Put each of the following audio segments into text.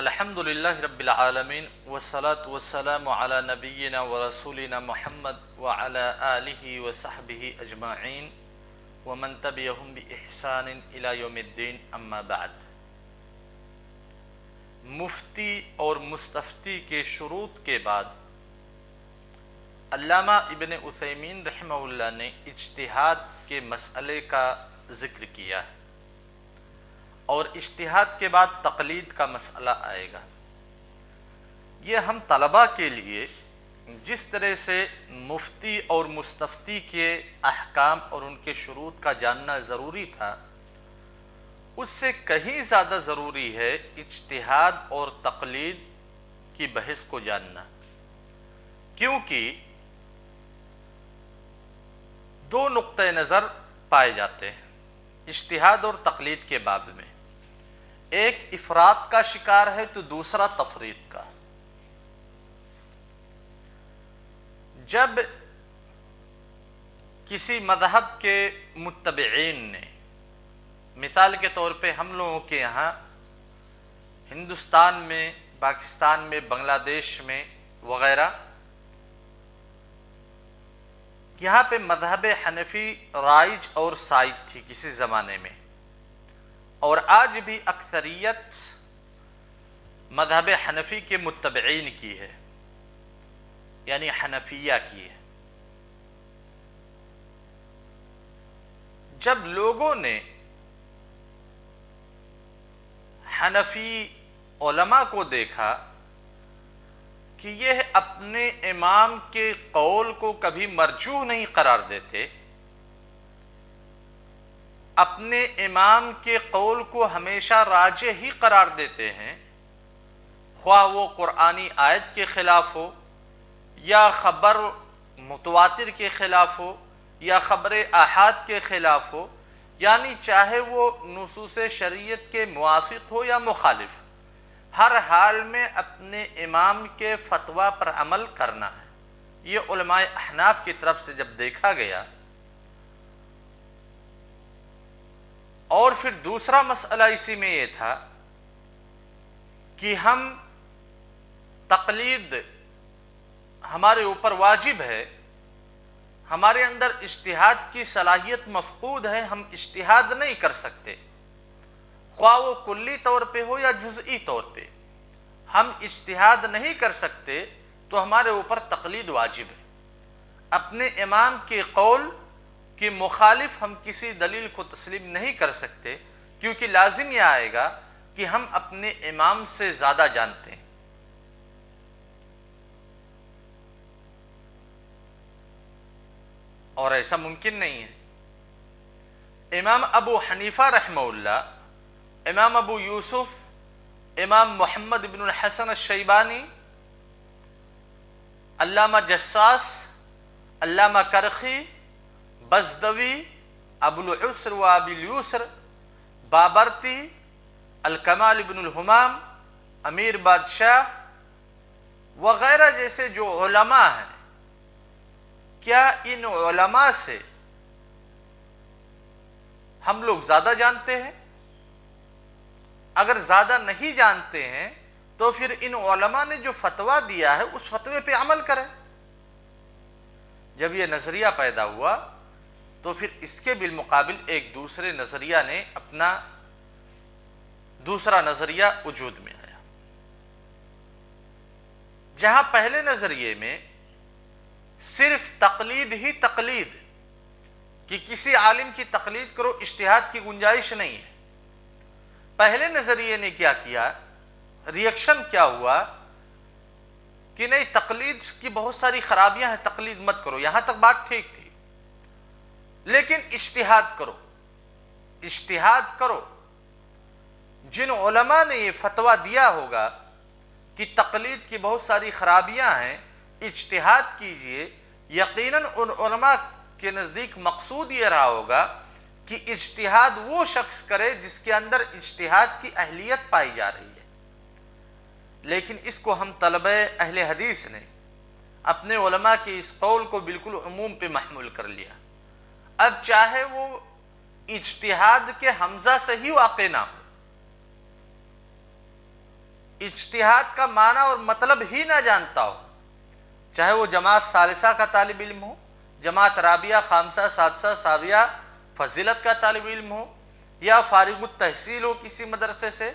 الحمد للہ رب العالمین والصلاة والسلام علی نبینا ورسولنا محمد وعلی آلہ وصحبہ اجمعین ومن تبعہم بإحسان الی یوم الدین اما بعد۔ مفتی اور مستفتی کے شروط کے بعد علامہ ابن عثیمین رحمہ اللہ نے اجتہاد کے مسئلے کا ذکر کیا ہے، اور اجتہاد کے بعد تقلید کا مسئلہ آئے گا۔ یہ ہم طلباء کے لیے جس طرح سے مفتی اور مستفتی کے احکام اور ان کے شروط کا جاننا ضروری تھا، اس سے کہیں زیادہ ضروری ہے اجتہاد اور تقلید کی بحث کو جاننا، کیونکہ دو نقطۂ نظر پائے جاتے ہیں اجتہاد اور تقلید کے باب میں۔ ایک افراد کا شکار ہے تو دوسرا تفرید کا۔ جب کسی مذہب کے متبعین نے، مثال کے طور پہ ہم لوگوں کے یہاں ہندوستان میں، پاکستان میں، بنگلہ دیش میں وغیرہ، یہاں پہ مذہب حنفی رائج اور سائد تھی کسی زمانے میں، اور آج بھی اکثریت مذہب حنفی کے متبعین کی ہے، یعنی حنفیہ کی ہے۔ جب لوگوں نے حنفی علماء کو دیکھا کہ یہ اپنے امام کے قول کو کبھی مرجوح نہیں قرار دیتے، اپنے امام کے قول کو ہمیشہ راجح ہی قرار دیتے ہیں، خواہ وہ قرآنی آیت کے خلاف ہو، یا خبر متواتر کے خلاف ہو، یا خبر آحاد کے خلاف ہو، یعنی چاہے وہ نصوص شریعت کے موافق ہو یا مخالف، ہر حال میں اپنے امام کے فتویٰ پر عمل کرنا ہے۔ یہ علماء احناف کی طرف سے جب دیکھا گیا، اور پھر دوسرا مسئلہ اسی میں یہ تھا کہ ہم تقلید ہمارے اوپر واجب ہے، ہمارے اندر اجتہاد کی صلاحیت مفقود ہے، ہم اجتہاد نہیں کر سکتے، خواہ وہ کلی طور پہ ہو یا جزئی طور پہ، ہم اجتہاد نہیں کر سکتے تو ہمارے اوپر تقلید واجب ہے۔ اپنے امام کے قول کی مخالف ہم کسی دلیل کو تسلیم نہیں کر سکتے، کیونکہ لازم یہ آئے گا کہ ہم اپنے امام سے زیادہ جانتے ہیں۔ اور ایسا ممکن نہیں ہے۔ امام ابو حنیفہ رحمہ اللہ، امام ابو یوسف، امام محمد بن الحسن الشیبانی، علامہ جساس، علامہ کرخی، بزدوی، ابو العسر و ابی الیسر، بابرتی، الکمال بن الہمام، امیر بادشاہ وغیرہ جیسے جو علماء ہیں، کیا ان علماء سے ہم لوگ زیادہ جانتے ہیں؟ اگر زیادہ نہیں جانتے ہیں تو پھر ان علماء نے جو فتویٰ دیا ہے اس فتوے پہ عمل کریں۔ جب یہ نظریہ پیدا ہوا تو پھر اس کے بالمقابل ایک دوسرے نظریہ نے اپنا دوسرا نظریہ وجود میں آیا۔ جہاں پہلے نظریے میں صرف تقلید ہی تقلید، کہ کسی عالم کی تقلید کرو، اجتہاد کی گنجائش نہیں ہے، پہلے نظریے نے کیا کیا، ریئیکشن کیا ہوا کہ نہیں، تقلید کی بہت ساری خرابیاں ہیں، تقلید مت کرو، یہاں تک بات ٹھیک تھی، لیکن اجتہاد کرو، اجتہاد کرو۔ جن علماء نے یہ فتویٰ دیا ہوگا کہ تقلید کی بہت ساری خرابیاں ہیں، اجتہاد کیجئے، یقیناً ان علماء کے نزدیک مقصود یہ رہا ہوگا کہ اجتہاد وہ شخص کرے جس کے اندر اجتہاد کی اہلیت پائی جا رہی ہے۔ لیکن اس کو ہم طلبہ اہل حدیث نے اپنے علماء کے اس قول کو بالکل عموم پہ محمول کر لیا۔ اب چاہے وہ اجتہاد کے حمزہ سے ہی واقع نہ ہو، اجتہاد کا معنی اور مطلب ہی نہ جانتا ہو، چاہے وہ جماعت ثالثہ کا طالب علم ہو، جماعت رابعہ، خامسہ، سادسہ، سابعہ، فضیلت کا طالب علم ہو، یا فارغ التحصیل ہو کسی مدرسے سے،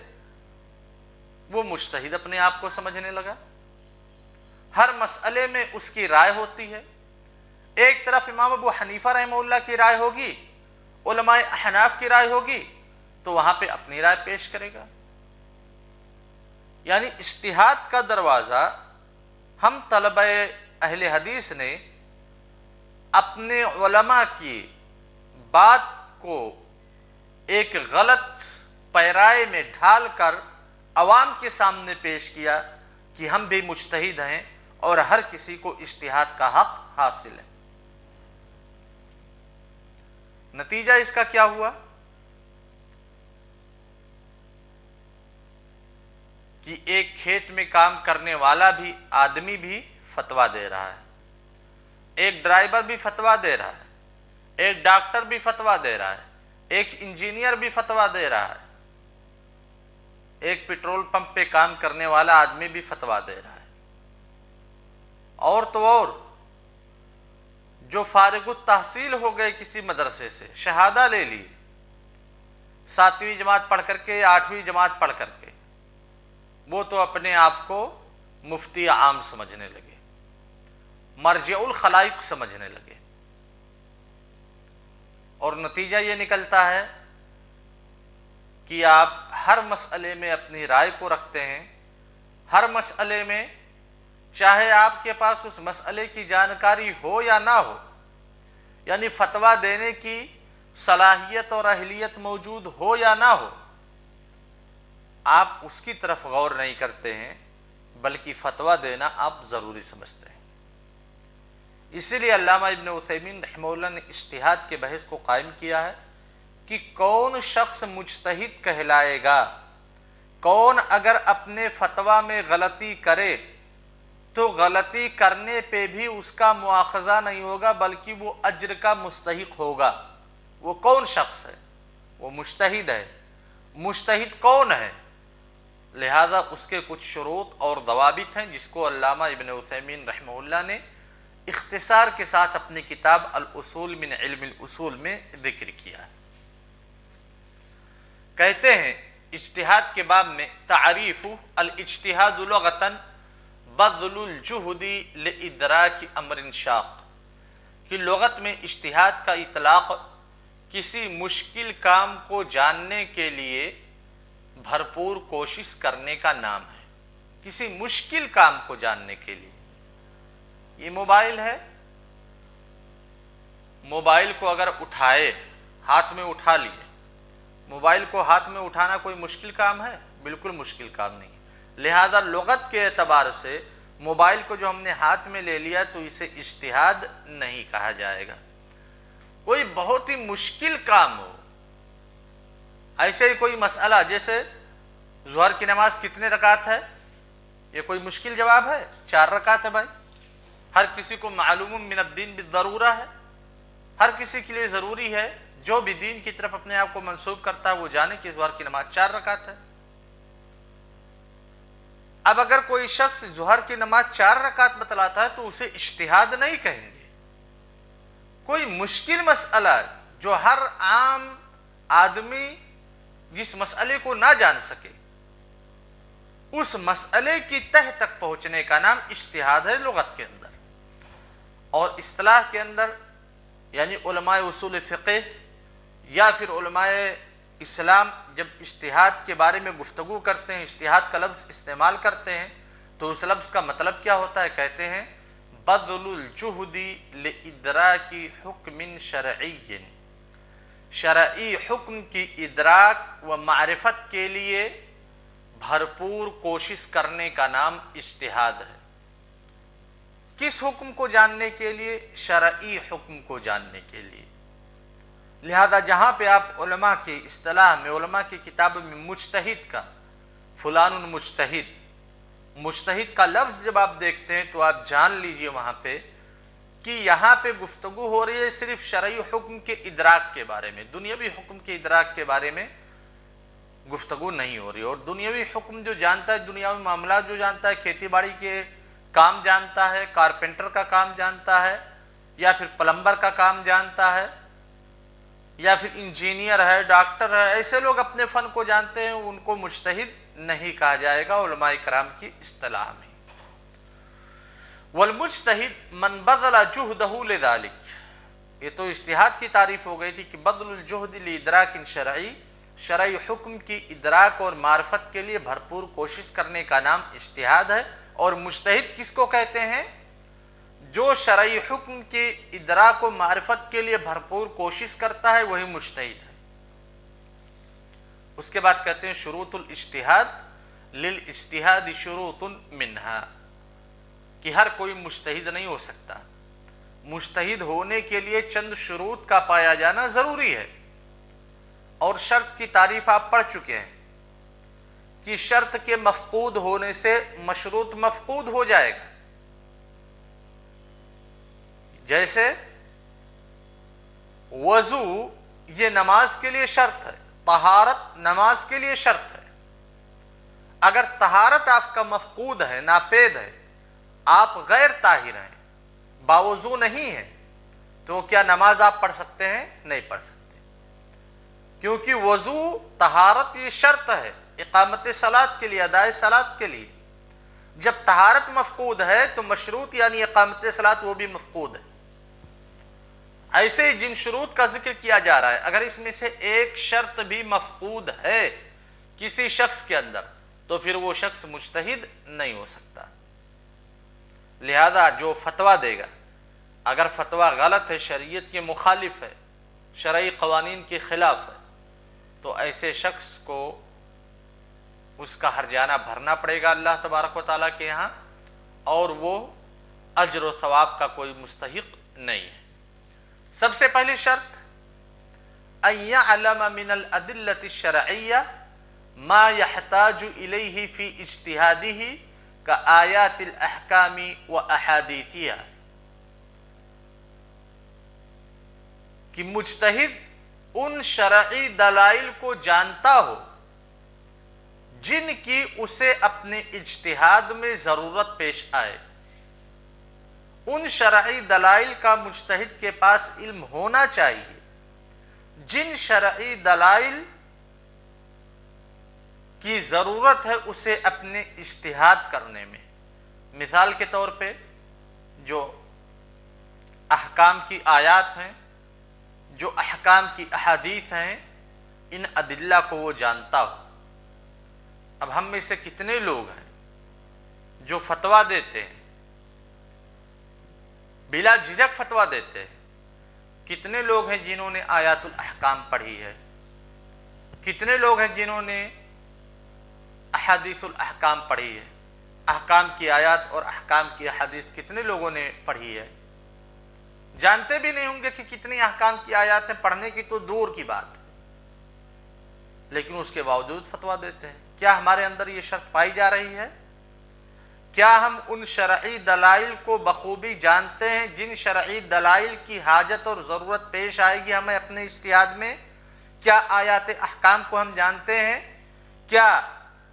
وہ مجتہد اپنے آپ کو سمجھنے لگا۔ ہر مسئلے میں اس کی رائے ہوتی ہے۔ ایک طرف امام ابو حنیفہ رحمہ اللہ کی رائے ہوگی، علماء احناف کی رائے ہوگی، تو وہاں پہ اپنی رائے پیش کرے گا۔ یعنی اجتہاد کا دروازہ ہم طلبہ اہل حدیث نے اپنے علماء کی بات کو ایک غلط پیرائے میں ڈھال کر عوام کے سامنے پیش کیا کہ ہم بھی مجتہد ہیں اور ہر کسی کو اجتہاد کا حق حاصل ہے۔ نتیجہ اس کا کیا ہوا کہ ایک کھیت میں کام کرنے والا بھی آدمی بھی فتویٰ دے رہا ہے، ایک ڈرائیور بھی فتویٰ دے رہا ہے، ایک ڈاکٹر بھی فتویٰ دے رہا ہے، ایک انجینئر بھی فتویٰ دے رہا ہے، ایک پیٹرول پمپ پہ کام کرنے والا آدمی بھی فتویٰ دے رہا ہے، اور تو اور جو فارغ التحصیل ہو گئے کسی مدرسے سے، شہادہ لے لی 7ویں جماعت پڑھ کر کے یا 8ویں جماعت پڑھ کر کے، وہ تو اپنے آپ کو مفتی عام سمجھنے لگے، مرجع الخلائق سمجھنے لگے، اور نتیجہ یہ نکلتا ہے کہ آپ ہر مسئلے میں اپنی رائے کو رکھتے ہیں، ہر مسئلے میں چاہے آپ کے پاس اس مسئلے کی جانکاری ہو یا نہ ہو، یعنی فتویٰ دینے کی صلاحیت اور اہلیت موجود ہو یا نہ ہو، آپ اس کی طرف غور نہیں کرتے ہیں، بلکہ فتویٰ دینا آپ ضروری سمجھتے ہیں۔ اسی لیے علامہ ابن عثیمین رحمہ اللہ نے اجتہاد کے بحث کو قائم کیا ہے کہ کون شخص مجتہد کہلائے گا، کون اگر اپنے فتویٰ میں غلطی کرے تو غلطی کرنے پہ بھی اس کا مواخذہ نہیں ہوگا بلکہ وہ اجر کا مستحق ہوگا۔ وہ کون شخص ہے؟ وہ مجتہد ہے۔ مجتہد کون ہے؟ لہذا اس کے کچھ شروط اور ضوابط ہیں جس کو علامہ ابن عثیمین رحمہ اللہ نے اختصار کے ساتھ اپنی کتاب الاصول من علم الاصول میں ذکر کیا ہے۔ کہتے ہیں اجتہاد کے باب میں، تعریف الاجتہاد لغتاً بذل الجہد لادراک امر شاق، کہ لغت میں اجتہاد کا اطلاق کسی مشکل کام کو جاننے کے لیے بھرپور کوشش کرنے کا نام ہے۔ کسی مشکل کام کو جاننے کے لیے، یہ موبائل ہے، موبائل کو اگر اٹھائے، ہاتھ میں اٹھا لیے، موبائل کو ہاتھ میں اٹھانا کوئی مشکل کام ہے؟ بالکل مشکل کام نہیں۔ لہذا لغت کے اعتبار سے موبائل کو جو ہم نے ہاتھ میں لے لیا تو اسے اجتہاد نہیں کہا جائے گا۔ کوئی بہت ہی مشکل کام ہو، ایسے ہی کوئی مسئلہ جیسے ظہر کی نماز کتنے رکعت ہے، یہ کوئی مشکل جواب ہے؟ 4 رکعت ہے بھائی، ہر کسی کو معلوم من الدین بالضرورہ ہے، ہر کسی کے لیے ضروری ہے، جو بھی دین کی طرف اپنے آپ کو منسوب کرتا ہے وہ جانے کہ ظہر کی نماز 4 رکعت ہے۔ اب اگر کوئی شخص ظہر کی نماز 4 رکعت بتلاتا ہے تو اسے اجتہاد نہیں کہیں گے۔ کوئی مشکل مسئلہ جو ہر عام آدمی جس مسئلے کو نہ جان سکے، اس مسئلے کی تہ تک پہنچنے کا نام اجتہاد ہے لغت کے اندر۔ اور اصطلاح کے اندر یعنی علماء اصول فقہ یا پھر علماء اسلام جب اجتہاد کے بارے میں گفتگو کرتے ہیں، اجتہاد کا لفظ استعمال کرتے ہیں، تو اس لفظ کا مطلب کیا ہوتا ہے؟ کہتے ہیں بذل الجہد لادراک حکم شرعی، شرعی حکم کی ادراک و معرفت کے لیے بھرپور کوشش کرنے کا نام اجتہاد ہے۔ کس حکم کو جاننے کے لیے؟ شرعی حکم کو جاننے کے لیے۔ لہذا جہاں پہ آپ علماء کی اصطلاح میں، علماء کی کتابوں میں مجتہد کا، فلان مجتہد، مجتہد کا لفظ جب آپ دیکھتے ہیں تو آپ جان لیجئے وہاں پہ کہ یہاں پہ گفتگو ہو رہی ہے صرف شرعی حکم کے ادراک کے بارے میں، دنیاوی حکم کے ادراک کے بارے میں گفتگو نہیں ہو رہی. اور دنیاوی حکم جو جانتا ہے, دنیاوی معاملات جو جانتا ہے, کھیتی باڑی کے کام جانتا ہے, کارپینٹر کا کام جانتا ہے, یا پھر پلمبر کا کام جانتا ہے, یا پھر انجینئر ہے, ڈاکٹر ہے, ایسے لوگ اپنے فن کو جانتے ہیں, ان کو مجتہد نہیں کہا جائے گا علماء کرام کی اصطلاح میں. والمجتہد من بذل جہدہ لذالک, یہ تو اجتہاد کی تعریف ہو گئی تھی کہ بذل الجہد لادراک شرعی, شرعی حکم کی ادراک اور معرفت کے لیے بھرپور کوشش کرنے کا نام اجتہاد ہے. اور مجتہد کس کو کہتے ہیں؟ جو شرعی حکم کے ادراک و معرفت کے لیے بھرپور کوشش کرتا ہے وہی مجتہد ہے. اس کے بعد کہتے ہیں شروط الاجتہاد للاجتہاد شروط منہا, کہ ہر کوئی مجتہد نہیں ہو سکتا, مجتہد ہونے کے لیے چند شروط کا پایا جانا ضروری ہے. اور شرط کی تعریف آپ پڑھ چکے ہیں کہ شرط کے مفقود ہونے سے مشروط مفقود ہو جائے گا. جیسے وضو یہ نماز کے لیے شرط ہے, طہارت نماز کے لیے شرط ہے. اگر طہارت آپ کا مفقود ہے, ناپید ہے, آپ غیر طاہر ہیں, باوضو نہیں ہیں, تو کیا نماز آپ پڑھ سکتے ہیں؟ نہیں پڑھ سکتے, کیونکہ وضو طہارت یہ شرط ہے اقامت صلاۃ کے لیے, ادائے صلاۃ کے لیے. جب طہارت مفقود ہے تو مشروط یعنی اقامت صلاۃ وہ بھی مفقود ہے. ایسے ہی جن شروط کا ذکر کیا جا رہا ہے, اگر اس میں سے ایک شرط بھی مفقود ہے کسی شخص کے اندر تو پھر وہ شخص مجتہد نہیں ہو سکتا. لہذا جو فتویٰ دے گا, اگر فتویٰ غلط ہے, شریعت کے مخالف ہے, شرعی قوانین کے خلاف ہے, تو ایسے شخص کو اس کا ہرجانہ بھرنا پڑے گا اللہ تبارک و تعالیٰ کے یہاں, اور وہ اجر و ثواب کا کوئی مستحق نہیں ہے. سب سے پہلی شرط ان یعلم من الادلة الشرعیہ ما یحتاج الیہ فی اجتہادہ کآیات الاحکام و احادیثیہ, کہ مجتہد ان شرعی دلائل کو جانتا ہو جن کی اسے اپنے اجتہاد میں ضرورت پیش آئے. ان شرعی دلائل کا مجتہد کے پاس علم ہونا چاہیے جن شرعی دلائل کی ضرورت ہے اسے اپنے اجتہاد کرنے میں. مثال کے طور پہ جو احکام کی آیات ہیں, جو احکام کی احادیث ہیں, ان ادلہ کو وہ جانتا ہو. اب ہم میں سے کتنے لوگ ہیں جو فتویٰ دیتے ہیں, بلا جھجک فتویٰ دیتے ہیں؟ کتنے لوگ ہیں جنہوں نے آیات الاحکام پڑھی ہے؟ کتنے لوگ ہیں جنہوں نے احادیث الاحکام پڑھی ہے؟ احکام کی آیات اور احکام کی احادیث کتنے لوگوں نے پڑھی ہے؟ جانتے بھی نہیں ہوں گے کہ کتنی احکام کی آیات ہیں, پڑھنے کی تو دور کی بات ہے, لیکن اس کے باوجود فتویٰ دیتے ہیں. کیا ہمارے اندر یہ شرط پائی جا رہی ہے؟ کیا ہم ان شرعی دلائل کو بخوبی جانتے ہیں جن شرعی دلائل کی حاجت اور ضرورت پیش آئے گی ہمیں اپنے اجتہاد میں؟ کیا آیات احکام کو ہم جانتے ہیں؟ کیا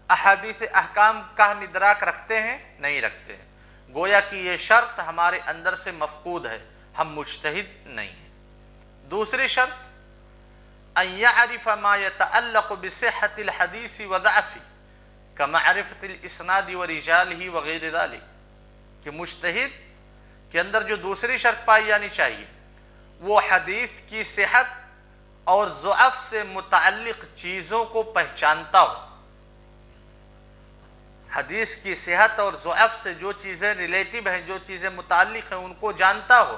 احادیث احکام کا ہم ادراک رکھتے ہیں؟ نہیں رکھتے ہیں. گویا کہ یہ شرط ہمارے اندر سے مفقود ہے, ہم مجتہد نہیں ہیں. دوسری شرط ان یعرف ما یتعلق بصحت الحدیث وضعفہ کمعرفت الاسناد ورجالہ وغیر ذلک, کہ مجتہد کے اندر جو دوسری شرط پائی جانی چاہیے وہ حدیث کی صحت اور ضعف سے متعلق چیزوں کو پہچانتا ہو. حدیث کی صحت اور ضعف سے جو چیزیں ریلیٹیو ہیں, جو چیزیں متعلق ہیں, ان کو جانتا ہو.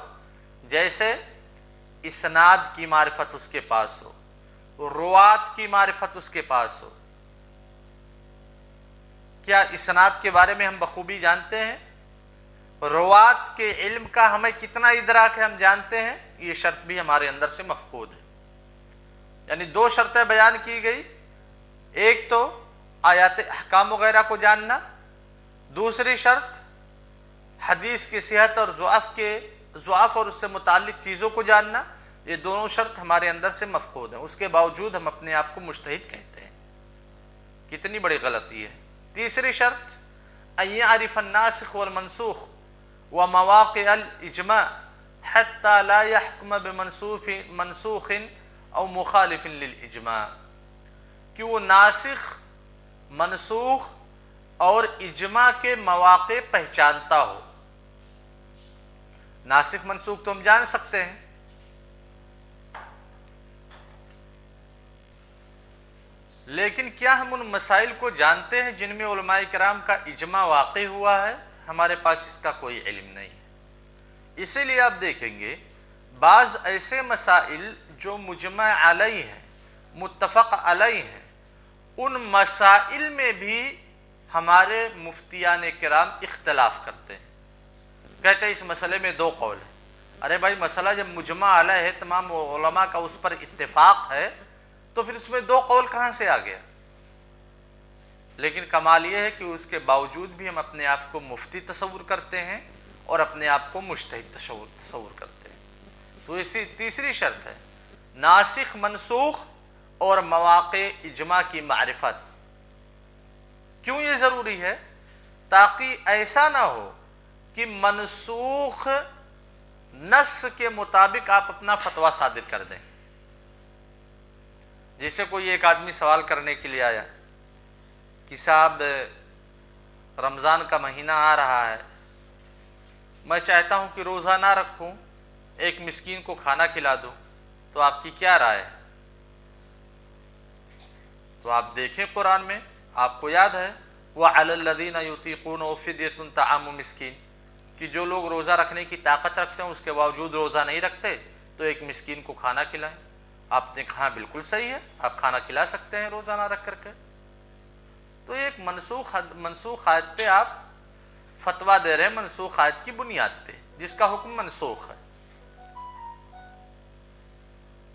جیسے اسناد کی معرفت اس کے پاس ہو, روات کی معرفت اس کے پاس ہو. کیا اسناد کے بارے میں ہم بخوبی جانتے ہیں؟ روات کے علم کا ہمیں کتنا ادراک ہے ہم جانتے ہیں؟ یہ شرط بھی ہمارے اندر سے مفقود ہے. یعنی دو شرطیں بیان کی گئی, ایک تو آیات احکام وغیرہ کو جاننا, دوسری شرط حدیث کی صحت اور ضعف اور اس سے متعلق چیزوں کو جاننا. یہ دونوں شرط ہمارے اندر سے مفقود ہیں, اس کے باوجود ہم اپنے آپ کو مجتہد کہتے ہیں. کتنی بڑی غلطی ہے۔ تیسری شرط ان یعرف الناسخ والمنسوخ ومواقع الاجماع حتى لا يحكم بمنسوخ او مخالف للاجماع، کہ وہ ناسخ، منسوخ اور اجماع کے مواقع پہچانتا ہو۔ ناسخ منسوخ تو ہم جان سکتے ہیں، لیکن کیا ہم ان مسائل کو جانتے ہیں جن میں علماء کرام کا اجماع واقع ہوا ہے؟ ہمارے پاس اس کا کوئی علم نہیں ہے۔ اسی لیے آپ دیکھیں گے بعض ایسے مسائل جو مجمع علیہ ہیں، متفق علیہ ہیں، ان مسائل میں بھی ہمارے مفتیان کرام اختلاف کرتے ہیں، کہتے ہیں اس مسئلے میں دو قول ہیں۔ ارے بھائی، مسئلہ جب مجمع علیہ ہے، تمام علماء کا اس پر اتفاق ہے، تو پھر اس میں دو قول کہاں سے آ گیا؟ لیکن کمال یہ ہے کہ اس کے باوجود بھی ہم اپنے آپ کو مفتی تصور کرتے ہیں اور اپنے آپ کو مجتہد تصور کرتے ہیں۔ تو اسی تیسری شرط ہے ناسخ، منسوخ اور مواقع اجماع کی معرفت۔ کیوں یہ ضروری ہے؟ تاکہ ایسا نہ ہو کہ منسوخ نص کے مطابق آپ اپنا فتویٰ صادر کر دیں۔ جیسے کوئی ایک آدمی سوال کرنے کے لیے آیا کہ صاحب رمضان کا مہینہ آ رہا ہے، میں چاہتا ہوں کہ روزہ نہ رکھوں، ایک مسکین کو کھانا کھلا دوں، تو آپ کی کیا رائے ہے؟ تو آپ دیکھیں قرآن میں، آپ کو یاد ہے وَعَلَى الَّذِينَ يُطِيقُونَهُ فِدْيَةٌ طَعَامُ مِسْكِينٍ، کہ جو لوگ روزہ رکھنے کی طاقت رکھتے ہیں اس کے باوجود روزہ نہیں رکھتے، تو ایک مسکین کو کھانا کھلائیں۔ آپ نے کہا بالکل صحیح ہے، آپ کھانا کھلا سکتے ہیں روزہ نہ رکھ کر کے۔ تو ایک منسوخ آیت پہ آپ فتویٰ دے رہے ہیں، منسوخ آیت کی بنیاد پہ جس کا حکم منسوخ ہے۔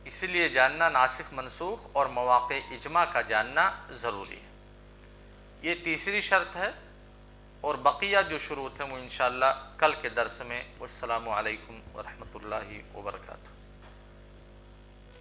اسی لیے جاننا ناسخ، منسوخ اور مواقع اجماع کا جاننا ضروری ہے۔ یہ تیسری شرط ہے، اور بقیہ جو شروط ہیں وہ انشاءاللہ کل کے درس میں۔ والسلام علیکم ورحمۃ اللہ وبرکاتہ۔